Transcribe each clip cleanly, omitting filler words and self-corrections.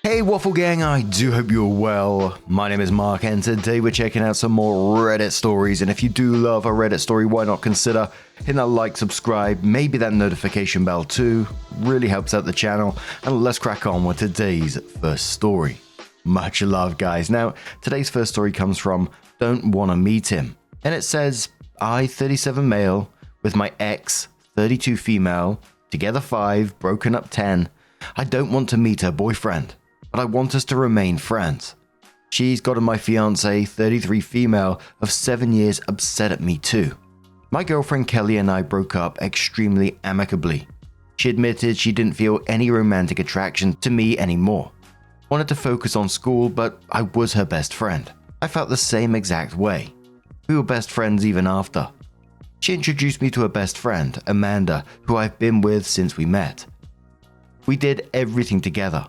Hey Waffle Gang, I do hope you're well. My name is Mark and today we're checking out some more Reddit stories, and if you do love a Reddit story, why not consider hitting that like, subscribe, maybe that notification bell too. Really helps out the channel, and let's crack on with today's first story. Much love guys. Now, today's first story comes from Don't Wanna Meet Him, and it says, I, 37 male, with my ex, 32 female, together 5, broken up 10. I don't want to meet her boyfriend, but I want us to remain friends. She's gotten my fiance, 33 female, of 7 years upset at me too. My girlfriend Kelly and I broke up extremely amicably. She admitted she didn't feel any romantic attraction to me anymore. Wanted to focus on school, but I was her best friend. I felt the same exact way. We were best friends even after. She introduced me to her best friend, Amanda, who I've been with since we met. We did everything together.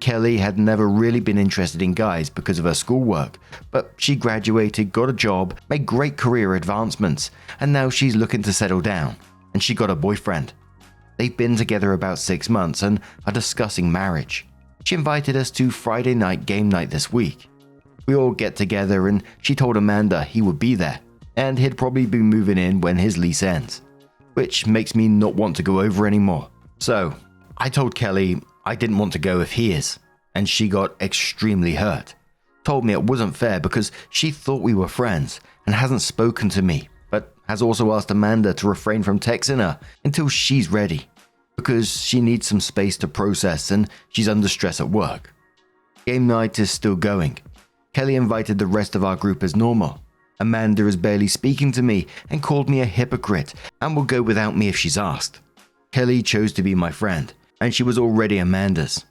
Kelly had never really been interested in guys because of her schoolwork, but she graduated, got a job, made great career advancements, and now she's looking to settle down, and she got a boyfriend. They've been together about 6 months and are discussing marriage. She invited us to Friday night game night this week. We all get together and she told Amanda he would be there, and he'd probably be moving in when his lease ends, which makes me not want to go over anymore. So, I told Kelly I didn't want to go if he is, and she got extremely hurt. Told me it wasn't fair because she thought we were friends and hasn't spoken to me, but has also asked Amanda to refrain from texting her until she's ready, because she needs some space to process and she's under stress at work. Game night is still going. Kelly invited the rest of our group as normal. Amanda is barely speaking to me and called me a hypocrite and will go without me if she's asked. Kelly chose to be my friend, and she was already Amanda's.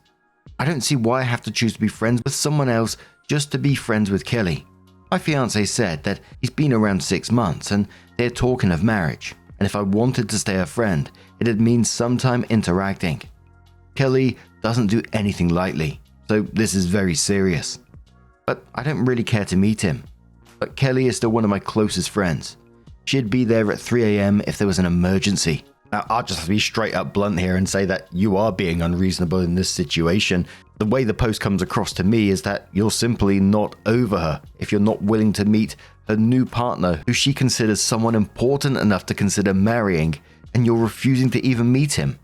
I don't see why I have to choose to be friends with someone else just to be friends with Kelly. My fiance said that he's been around 6 months and they're talking of marriage, and if I wanted to stay her friend, it'd mean sometime interacting. Kelly doesn't do anything lightly, so this is very serious. But I don't really care to meet him. But Kelly is still one of my closest friends. She'd be there at 3 a.m. if there was an emergency. Now, I'll just have to be straight up blunt here and say that you are being unreasonable in this situation. The way the post comes across to me is that you're simply not over her if you're not willing to meet her new partner who she considers someone important enough to consider marrying, and you're refusing to even meet him.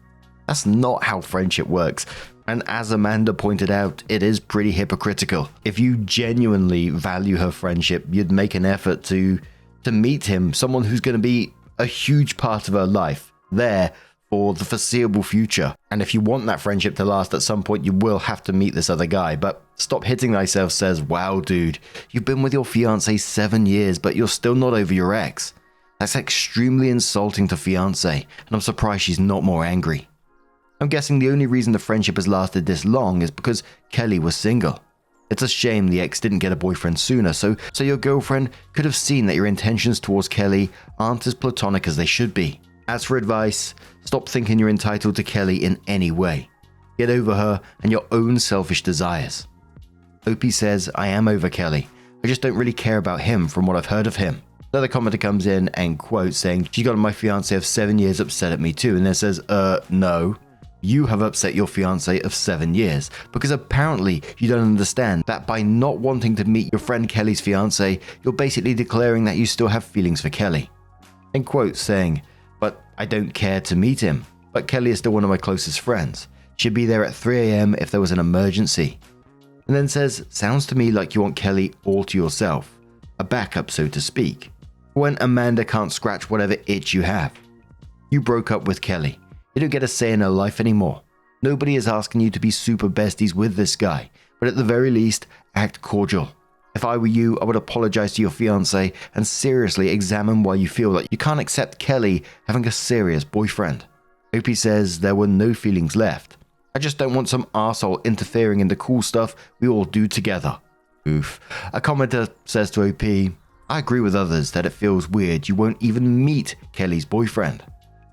That's not how friendship works. And as Amanda pointed out, it is pretty hypocritical. If you genuinely value her friendship, you'd make an effort to meet him, someone who's going to be a huge part of her life, there for the foreseeable future. And if you want that friendship to last, at some point you will have to meet this other guy. But Stop Hitting Thyself says, wow dude, you've been with your fiance 7 years but you're still not over your ex. That's extremely insulting to fiance, and I'm surprised she's not more angry. I'm guessing the only reason the friendship has lasted this long is because Kelly was single. It's a shame the ex didn't get a boyfriend sooner, so your girlfriend could have seen that your intentions towards Kelly aren't as platonic as they should be. As for advice, stop thinking you're entitled to Kelly in any way. Get over her and your own selfish desires. Opie says, I am over Kelly. I just don't really care about him from what I've heard of him. Another commenter comes in and quotes saying, she got my fiance of 7 years upset at me too, and then says, no. You have upset your fiance of 7 years, because apparently you don't understand that by not wanting to meet your friend Kelly's fiance, you're basically declaring that you still have feelings for Kelly. And quotes saying, but I don't care to meet him, but Kelly is still one of my closest friends. She'd be there at 3 a.m. if there was an emergency. And then says, sounds to me like you want Kelly all to yourself, a backup so to speak, when Amanda can't scratch whatever itch you have. You broke up with Kelly. You don't get a say in her life anymore. Nobody is asking you to be super besties with this guy, but at the very least, act cordial. If I were you, I would apologize to your fiance and seriously examine why you feel that you can't accept Kelly having a serious boyfriend. Opie says there were no feelings left. I just don't want some arsehole interfering in the cool stuff we all do together. Oof. A commenter says to OP, I agree with others that it feels weird you won't even meet Kelly's boyfriend.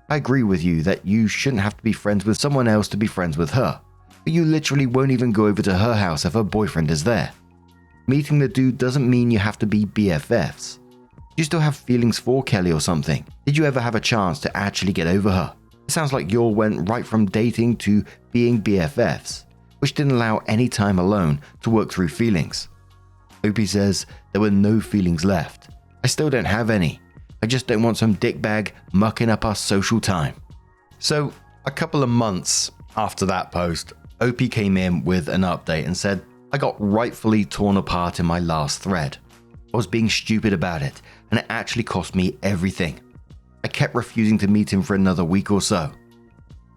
I agree with you that you shouldn't have to be friends with someone else to be friends with her, but you literally won't even go over to her house if her boyfriend is there. Meeting the dude doesn't mean you have to be BFFs. Do you still have feelings for Kelly or something? Did you ever have a chance to actually get over her? It sounds like y'all went right from dating to being BFFs. which didn't allow any time alone to work through feelings. Opie says there were no feelings left. I still don't have any. I just don't want some dickbag mucking up our social time. So, a couple of months after that post, Opie came in with an update and said, I got rightfully torn apart in my last thread. I was being stupid about it, and it actually cost me everything. I kept refusing to meet him for another week or so.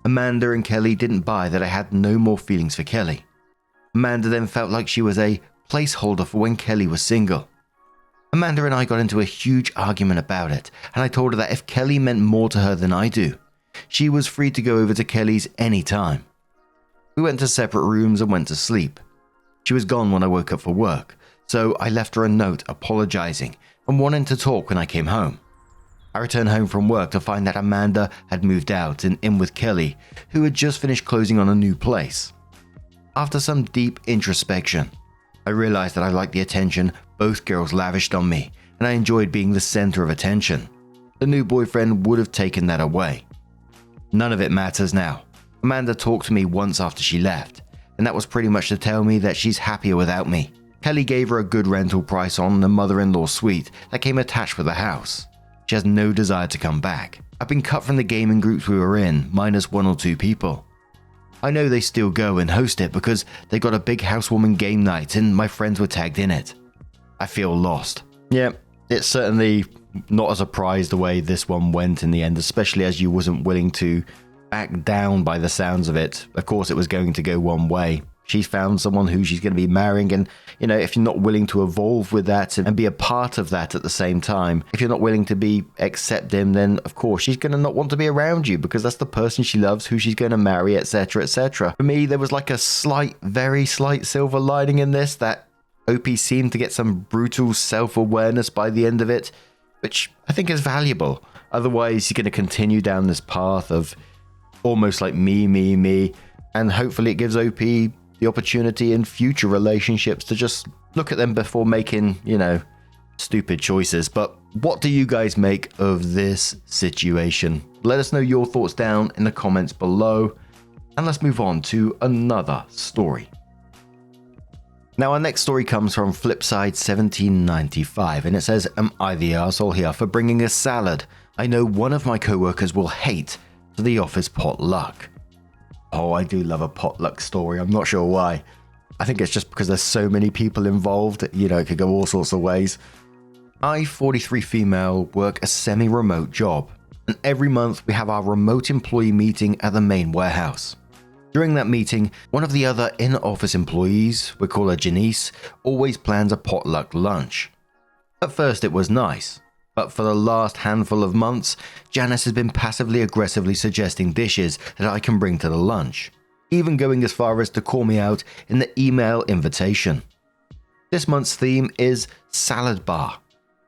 Amanda and Kelly didn't buy that I had no more feelings for Kelly. Amanda then felt like she was a placeholder for when Kelly was single. Amanda and I got into a huge argument about it, and I told her that if Kelly meant more to her than I do, she was free to go over to Kelly's any time. We went to separate rooms and went to sleep. She was gone when I woke up for work, so I left her a note apologizing and wanting to talk when I came home. I returned home from work to find that Amanda had moved out and in with Kelly, who had just finished closing on a new place. After some deep introspection, I realized that I liked the attention both girls lavished on me, and I enjoyed being the center of attention. The new boyfriend would have taken that away. None of it matters now. Amanda talked to me once after she left, and that was pretty much to tell me that she's happier without me. Kelly gave her a good rental price on the mother-in-law suite that came attached with the house. She has no desire to come back. I've been cut from the gaming groups we were in, minus 1 or 2 people. I know they still go and host it because they got a big housewarming game night and my friends were tagged in it. I feel lost. Yeah, it's certainly not a surprise the way this one went in the end, especially as you wasn't willing to back down by the sounds of it. Of course it was going to go one way. She's found someone who she's going to be marrying, and if you're not willing to evolve with that and be a part of that at the same time, if you're not willing to accept him, then of course she's going to not want to be around you because that's the person she loves, who she's going to marry, etc, etc. For me, there was like a very slight silver lining in this, that Opie seemed to get some brutal self-awareness by the end of it, which I think is valuable. Otherwise, you're going to continue down this path of almost like me, and hopefully it gives Opie the opportunity in future relationships to just look at them before making, stupid choices. But what do you guys make of this situation? Let us know your thoughts down in the comments below, and let's move on to another story. Now, our next story comes from Flipside 1795, and it says, Am I the arsehole here for bringing a salad? I know one of my co-workers will hate to the office potluck. Oh, I do love a potluck story. I'm not sure why. I think it's just because there's so many people involved. It could go all sorts of ways. I, 43 female, work a semi-remote job, and every month we have our remote employee meeting at the main warehouse. During that meeting, one of the other in-office employees, we call her Janice, always plans a potluck lunch. At first it was nice, but for the last handful of months, Janice has been passively aggressively suggesting dishes that I can bring to the lunch, even going as far as to call me out in the email invitation. This month's theme is salad bar.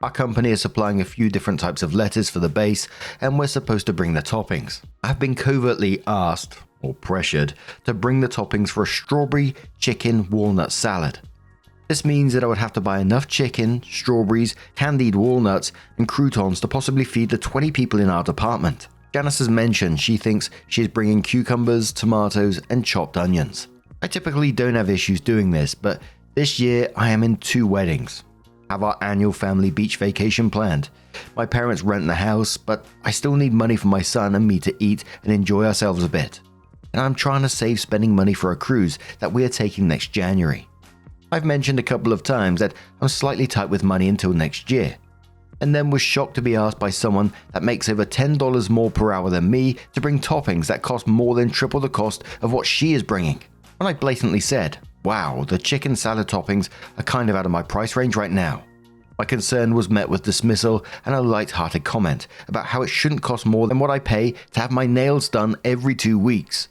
Our company is supplying a few different types of lettuce for the base, and we're supposed to bring the toppings. I've been covertly asked, or pressured, to bring the toppings for a strawberry chicken walnut salad. This means that I would have to buy enough chicken, strawberries, candied walnuts, and croutons to possibly feed the 20 people in our department. Janice has mentioned she thinks she is bringing cucumbers, tomatoes, and chopped onions. I typically don't have issues doing this, but this year I am in 2 weddings. Have our annual family beach vacation planned. My parents rent the house, but I still need money for my son and me to eat and enjoy ourselves a bit. And I'm trying to save spending money for a cruise that we are taking next January. I've mentioned a couple of times that I'm slightly tight with money until next year, and then was shocked to be asked by someone that makes over $10 more per hour than me to bring toppings that cost more than triple the cost of what she is bringing. When I blatantly said, wow, the chicken salad toppings are kind of out of my price range right now. My concern was met with dismissal and a light-hearted comment about how it shouldn't cost more than what I pay to have my nails done every 2 weeks.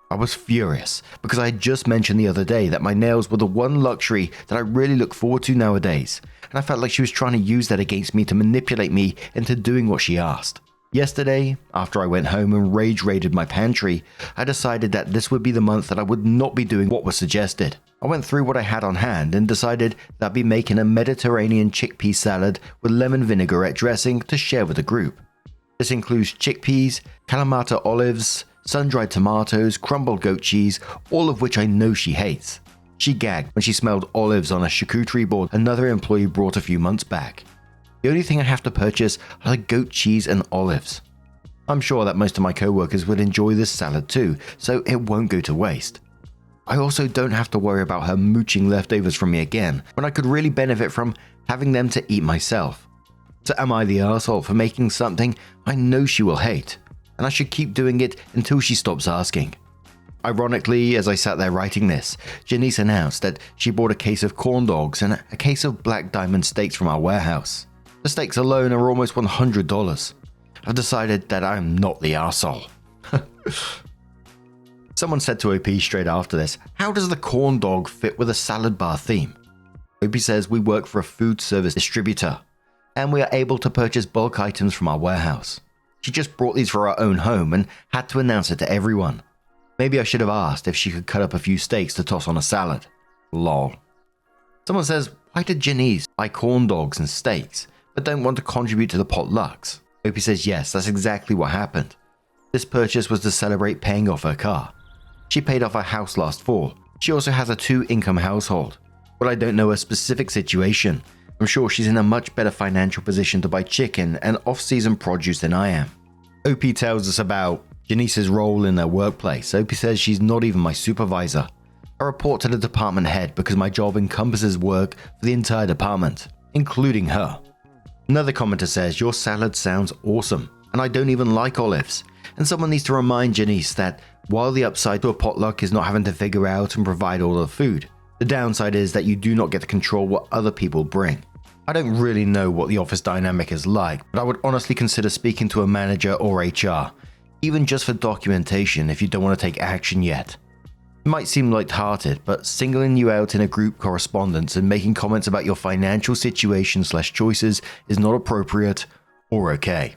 I was furious because I had just mentioned the other day that my nails were the one luxury that I really look forward to nowadays, and I felt like she was trying to use that against me to manipulate me into doing what she asked. Yesterday, after I went home and rage raided my pantry, I decided that this would be the month that I would not be doing what was suggested. I went through what I had on hand and decided that I'd be making a Mediterranean chickpea salad with lemon vinaigrette dressing to share with the group. This includes chickpeas, Kalamata olives, sun-dried tomatoes, crumbled goat cheese, all of which I know she hates. She gagged when she smelled olives on a charcuterie board another employee brought a few months back. The only thing I have to purchase are the goat cheese and olives. I'm sure that most of my co-workers would enjoy this salad too, so it won't go to waste. I also don't have to worry about her mooching leftovers from me again, when I could really benefit from having them to eat myself. So am I the arsehole for making something I know she will hate, and I should keep doing it until she stops asking? Ironically, as I sat there writing this, Janice announced that she bought a case of corn dogs and a case of black diamond steaks from our warehouse. The steaks alone are almost $100. I've decided that I'm not the arsehole. Someone said to OP straight after this, "How does the corn dog fit with a salad bar theme?" OP says we work for a food service distributor, and we are able to purchase bulk items from our warehouse. She just brought these for our own home and had to announce it to everyone. Maybe I should have asked if she could cut up a few steaks to toss on a salad. Lol. Someone says, why did Janice buy corn dogs and steaks, but don't want to contribute to the potlucks? OP says yes, that's exactly what happened. This purchase was to celebrate paying off her car. She paid off her house last fall. She also has a 2-income household. But I don't know her specific situation. I'm sure she's in a much better financial position to buy chicken and off-season produce than I am. OP tells us about Janice's role in their workplace. OP says she's not even my supervisor. I report to the department head because my job encompasses work for the entire department, including her. Another commenter says, your salad sounds awesome, and I don't even like olives. And someone needs to remind Janice that while the upside to a potluck is not having to figure out and provide all the food, the downside is that you do not get to control what other people bring. I don't really know what the office dynamic is like, but I would honestly consider speaking to a manager or HR, even just for documentation if you don't want to take action yet. It might seem light-hearted, but singling you out in a group correspondence and making comments about your financial situation/choices is not appropriate or okay.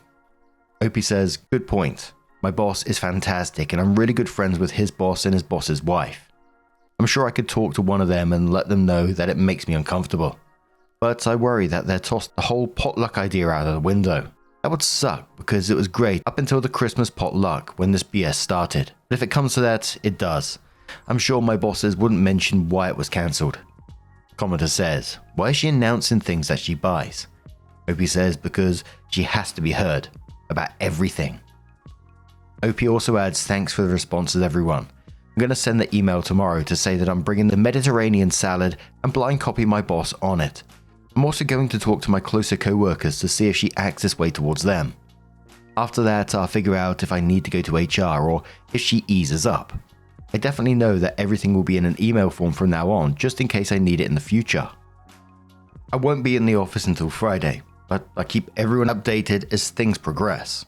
OP says, good point. My boss is fantastic and I'm really good friends with his boss and his boss's wife. I'm sure I could talk to one of them and let them know that it makes me uncomfortable. But I worry that they'll toss the whole potluck idea out of the window. That would suck because it was great up until the Christmas potluck when this BS started. But if it comes to that, it does. I'm sure my bosses wouldn't mention why it was cancelled. Commenter says, why is she announcing things that she buys? OP says because she has to be heard about everything. OP also adds thanks for the responses everyone. I'm going to send the email tomorrow to say that I'm bringing the Mediterranean salad and blind copy my boss on it. I'm also going to talk to my closer co-workers to see if she acts this way towards them. After that, I'll figure out if I need to go to HR or if she eases up. I definitely know that everything will be in an email form from now on, just in case I need it in the future. I won't be in the office until Friday, but I keep everyone updated as things progress.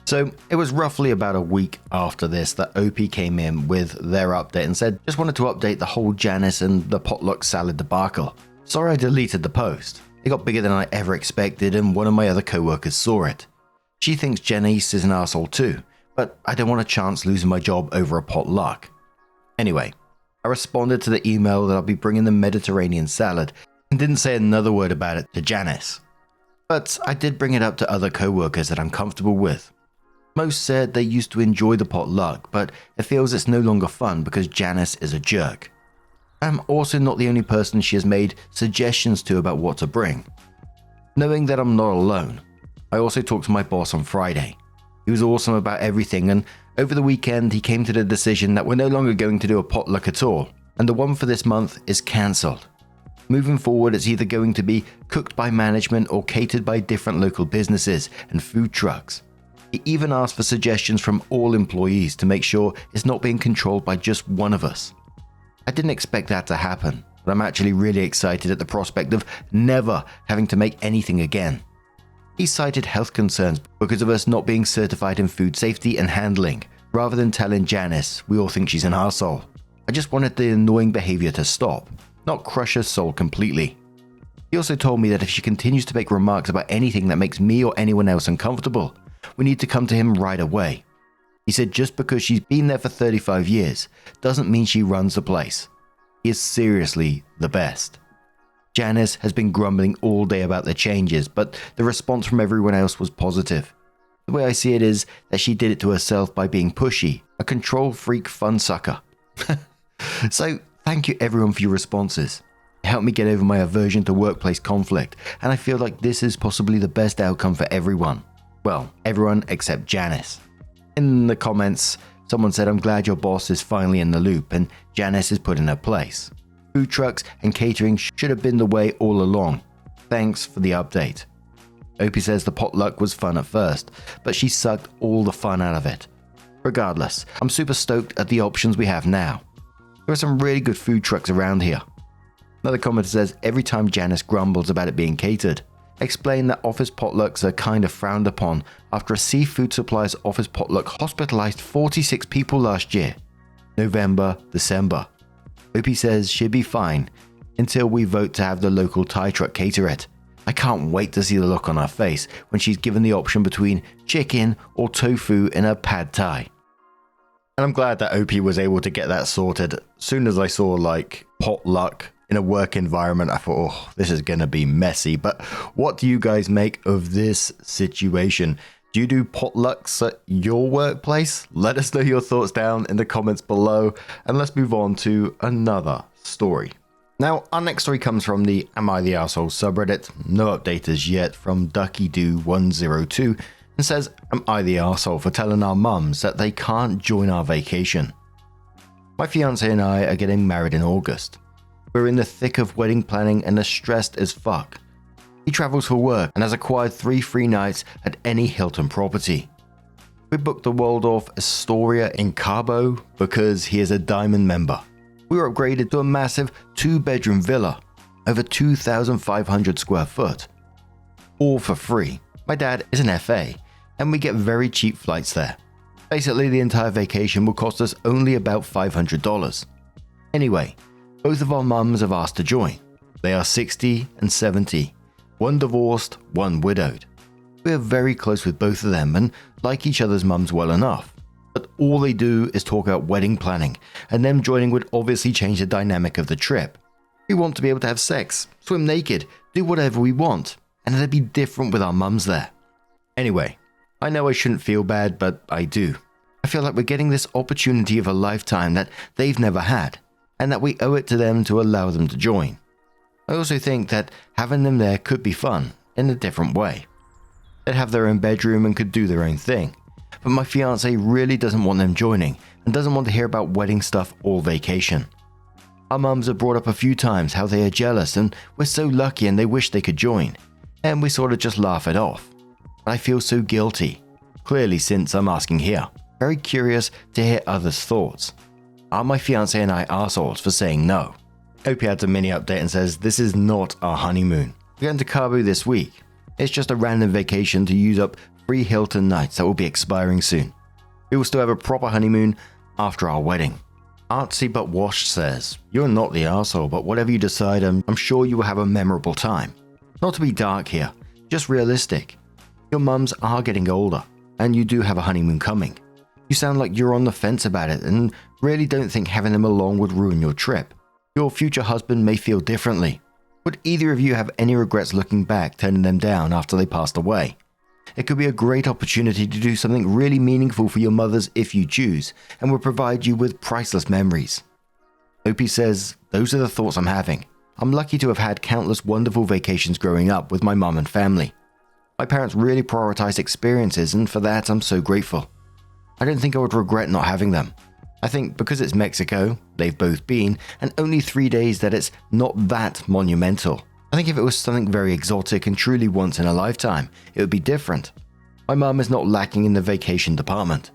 So it was roughly about a week after this that OP came in with their update and said, just wanted to update the whole Janice and the potluck salad debacle. Sorry I deleted the post. It got bigger than I ever expected and one of my other co-workers saw it. She thinks Janice is an arsehole too, but I don't want a chance losing my job over a potluck. Anyway, I responded to the email that I'll be bringing the Mediterranean salad and didn't say another word about it to Janice. But I did bring it up to other co-workers that I'm comfortable with. Most said they used to enjoy the potluck, but it feels it's no longer fun because Janice is a jerk. I'm also not the only person she has made suggestions to about what to bring. Knowing that I'm not alone, I also talked to my boss on Friday. He was awesome about everything, and over the weekend he came to the decision that we're no longer going to do a potluck at all, and the one for this month is cancelled. Moving forward, it's either going to be cooked by management or catered by different local businesses and food trucks. He even asked for suggestions from all employees to make sure it's not being controlled by just one of us. I didn't expect that to happen, but I'm actually really excited at the prospect of never having to make anything again. He cited health concerns because of us not being certified in food safety and handling, rather than telling Janice we all think she's an arsehole. I just wanted the annoying behavior to stop, not crush her soul completely. He also told me that if she continues to make remarks about anything that makes me or anyone else uncomfortable, we need to come to him right away. He said just because she's been there for 35 years doesn't mean she runs the place. He is seriously the best. Janice has been grumbling all day about the changes, but the response from everyone else was positive. The way I see it is that she did it to herself by being pushy, a control freak fun sucker. So thank you everyone for your responses. It helped me get over my aversion to workplace conflict, and I feel like this is possibly the best outcome for everyone. Well, everyone except Janice. In the comments, someone said, "I'm glad your boss is finally in the loop and Janice is put in her place. Food trucks and catering should have been the way all along. Thanks for the update." Opie says the potluck was fun at first, but she sucked all the fun out of it. Regardless, I'm super stoked at the options we have now. There are some really good food trucks around here. Another commenter says, every time Janice grumbles about it being catered, explain that office potlucks are kind of frowned upon after a seafood supplies office potluck hospitalized 46 people last year. November, December. Opie says she'd be fine until we vote to have the local Thai truck cater it. I can't wait to see the look on her face when she's given the option between chicken or tofu in her pad thai. And I'm glad that OP was able to get that sorted. As soon as I saw like potluck in a work environment, I thought, oh, this is going to be messy. But what do you guys make of this situation? Do you do potlucks at your workplace? Let us know your thoughts down in the comments below. And let's move on to another story. Now, our next story comes from the Am I the Arsehole subreddit. No update as yet from DuckyDoo102 and says, "Am I the arsehole for telling our mums that they can't join our vacation? My fiance and I are getting married in August. We're in the thick of wedding planning and are stressed as fuck. He travels for work and has acquired 3 free nights at any Hilton property. We booked the Waldorf Astoria in Cabo because he is a diamond member. We were upgraded to a massive 2-bedroom villa, over 2,500 square foot. All for free. My dad is an FA, and we get very cheap flights there. Basically, the entire vacation will cost us only about $500. Anyway, both of our mums have asked to join. They are 60 and 70, one divorced, one widowed. We are very close with both of them and like each other's mums well enough. But all they do is talk about wedding planning, and them joining would obviously change the dynamic of the trip. We want to be able to have sex, swim naked, do whatever we want, and it'd be different with our mums there. Anyway, I know I shouldn't feel bad, but I do. I feel like we're getting this opportunity of a lifetime that they've never had, and that we owe it to them to allow them to join. I also think that having them there could be fun, in a different way. They'd have their own bedroom and could do their own thing. But my fiance really doesn't want them joining and doesn't want to hear about wedding stuff all vacation. Our mums have brought up a few times how they are jealous and we're so lucky and they wish they could join, and we sort of just laugh it off. But I feel so guilty, clearly since I'm asking here. Very curious to hear others' thoughts. Are my fiance and I arseholes for saying no? Opie adds a mini update and says, this is not our honeymoon. We're going to Cabo this week. It's just a random vacation to use up free Hilton nights that will be expiring soon. We will still have a proper honeymoon after our wedding. Artsy but washed says, you're not the arsehole, but whatever you decide, I'm sure you will have a memorable time. Not to be dark here, just realistic. Your mums are getting older, and you do have a honeymoon coming. You sound like you're on the fence about it and really don't think having them along would ruin your trip. Your future husband may feel differently. Would either of you have any regrets looking back turning them down after they passed away? It could be a great opportunity to do something really meaningful for your mothers if you choose, and will provide you with priceless memories. Opie says, those are the thoughts I'm having. I'm lucky to have had countless wonderful vacations growing up with my mum and family. My parents really prioritized experiences, and for that I'm so grateful. I don't think I would regret not having them. I think because it's Mexico, they've both been, and only 3 days that it's not that monumental. I think if it was something very exotic and truly once in a lifetime, it would be different. My mum is not lacking in the vacation department.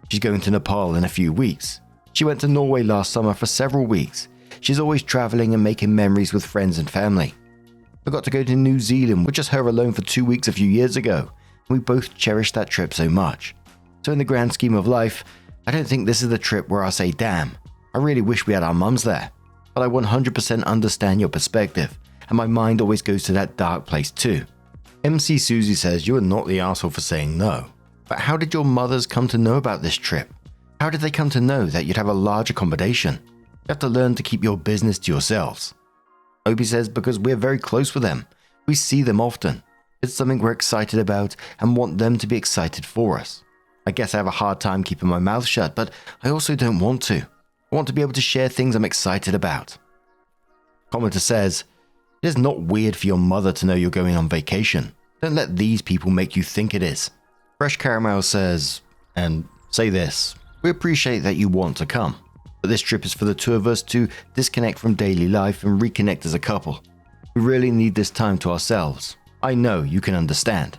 She's going to Nepal in a few weeks. She went to Norway last summer for several weeks. She's always traveling and making memories with friends and family. I got to go to New Zealand with just her alone for 2 weeks a few years ago, and we both cherished that trip so much. So in the grand scheme of life, I don't think this is the trip where I say, damn, I really wish we had our mums there. But I 100% understand your perspective, and my mind always goes to that dark place too. MC Susie says you are not the arsehole for saying no. But how did your mothers come to know about this trip? How did they come to know that you'd have a large accommodation? You have to learn to keep your business to yourselves. Opie says because we're very close with them. We see them often. It's something we're excited about and want them to be excited for us. I guess I have a hard time keeping my mouth shut, but I also don't want to. I want to be able to share things I'm excited about. Commenter says, it is not weird for your mother to know you're going on vacation. Don't let these people make you think it is. Fresh Caramel says, and say this, we appreciate that you want to come, but this trip is for the two of us to disconnect from daily life and reconnect as a couple. We really need this time to ourselves. I know you can understand.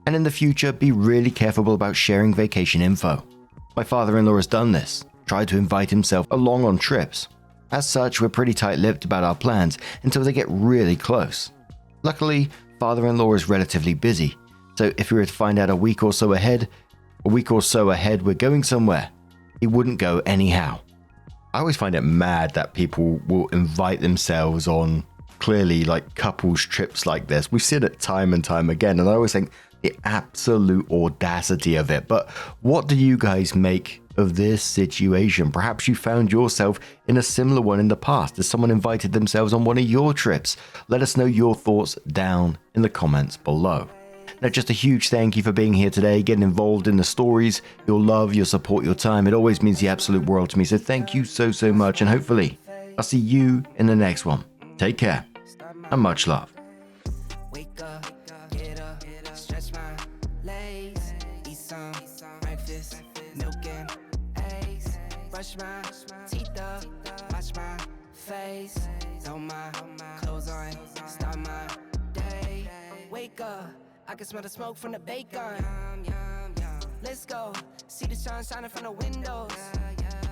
And in the future, be really careful about sharing vacation info. My father-in-law has done this, tried to invite himself along on trips. As such, we're pretty tight-lipped about our plans until they get really close. Luckily, father-in-law is relatively busy, so if we were to find out a week or so ahead we're going somewhere, he wouldn't go anyhow. I always find it mad that people will invite themselves on clearly like couples trips like this. We've seen it time and time again, and I always think the absolute audacity of it. But what do you guys make of this situation? Perhaps you found yourself in a similar one in the past. Has someone invited themselves on one of your trips? Let us know your thoughts down in the comments below. Now, just a huge thank you for being here today, getting involved in the stories, your love, your support, your time. It always means the absolute world to me. So thank you so much, and hopefully I'll see you in the next one. Take care and much love. Wake up, get up, stretch my legs, eat some breakfast, milk and eggs, brush my teeth up, wash my face, throw my clothes on, start my day. Wake up, I can smell the smoke from the bacon. Let's go, see the sun shining from the windows.